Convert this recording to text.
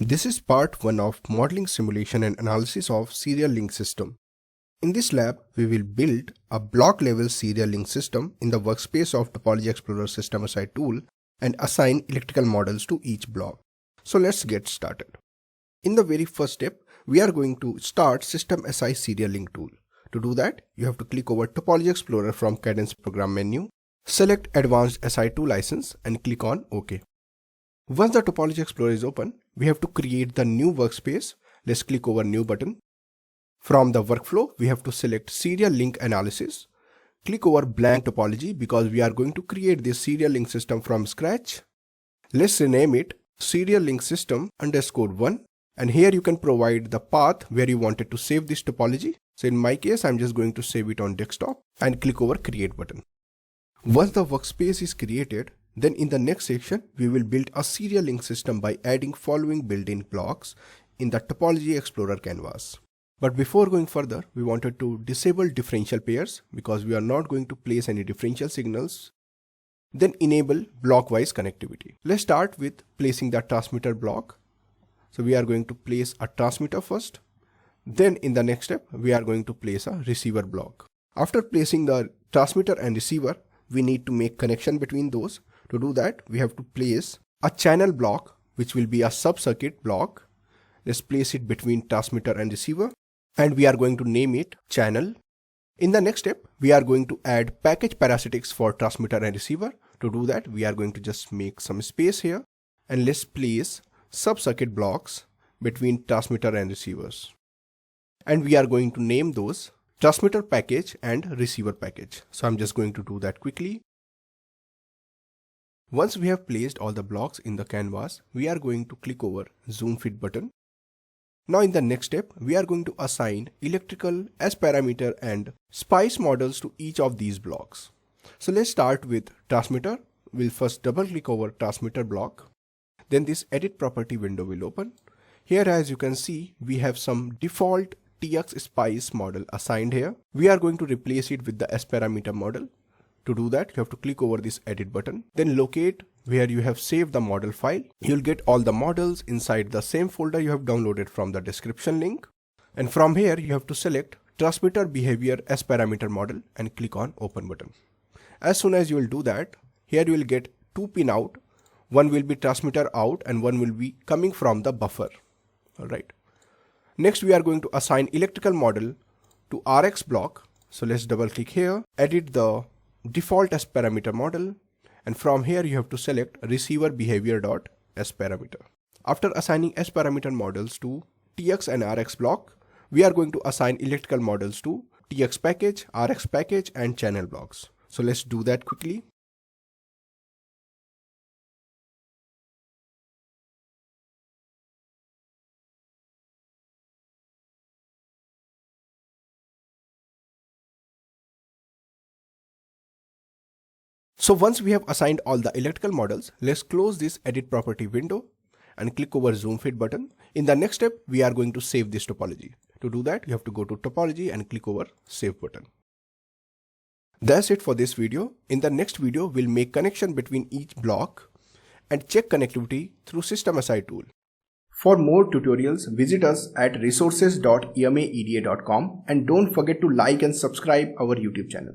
This is part 1 of modeling, simulation and analysis of serial link system. In this lab, we will build a block level serial link system in the workspace of Topology Explorer System Assign tool and assign electrical models to each block. So let's get started. In the very first step, we are going to start System Assign Serial Link tool. To do that, you have to click over Topology Explorer from Cadence Program menu, select Advanced SI2 license and click on OK. Once the Topology Explorer is open, we have to create the new workspace. Let's click over New button. From the workflow, we have to select Serial Link Analysis. Click over Blank Topology because we are going to create this serial link system from scratch. Let's rename it Serial Link System _1. And here you can provide the path where you wanted to save this topology. So in my case, I'm just going to save it on desktop and click over Create button. Once the workspace is created, then in the next section, we will build a serial link system by adding following built-in blocks in the Topology Explorer canvas. But before going further, we wanted to disable differential pairs because we are not going to place any differential signals. Then enable block-wise connectivity. Let's start with placing the transmitter block. So we are going to place a transmitter first. Then in the next step, we are going to place a receiver block. After placing the transmitter and receiver, we need to make connection between those. To do that, we have to place a channel block, which will be a sub-circuit block. Let's place it between transmitter and receiver. And we are going to name it channel. In the next step, we are going to add package parasitics for transmitter and receiver. To do that, we are going to just make some space here. And let's place sub-circuit blocks between transmitter and receivers. And we are going to name those transmitter package and receiver package. So I'm just going to do that quickly. Once we have placed all the blocks in the canvas, we are going to click over Zoom Fit button. Now in the next step, we are going to assign electrical, S parameter and spice models to each of these blocks. So let's start with transmitter. We'll first double click over transmitter block. Then this edit property window will open. Here, as you can see, we have some default TX spice model assigned here. We are going to replace it with the S parameter model. To do that, you have to click over this edit button. Then locate where you have saved the model file. You'll get all the models inside the same folder you have downloaded from the description link. And from here, you have to select transmitter behavior S parameter model and click on open button. As soon as you will do that, here you will get two pin out. One will be transmitter out and one will be coming from the buffer. Alright. Next, we are going to assign electrical model to RX block. So let's double click here, edit the default S parameter model. And from here, you have to select receiver behavior.S parameter. After assigning S parameter models to TX and RX block, we are going to assign electrical models to TX package, RX package and channel blocks. So let's do that quickly. So once we have assigned all the electrical models, let's close this edit property window and click over Zoom Fit button. In the next step, we are going to save this topology. To do that, you have to go to topology and click over Save button. That's it for this video. In the next video, we'll make connection between each block and check connectivity through System Assign tool. For more tutorials, visit us at resources.emaeda.com and don't forget to like and subscribe our YouTube channel.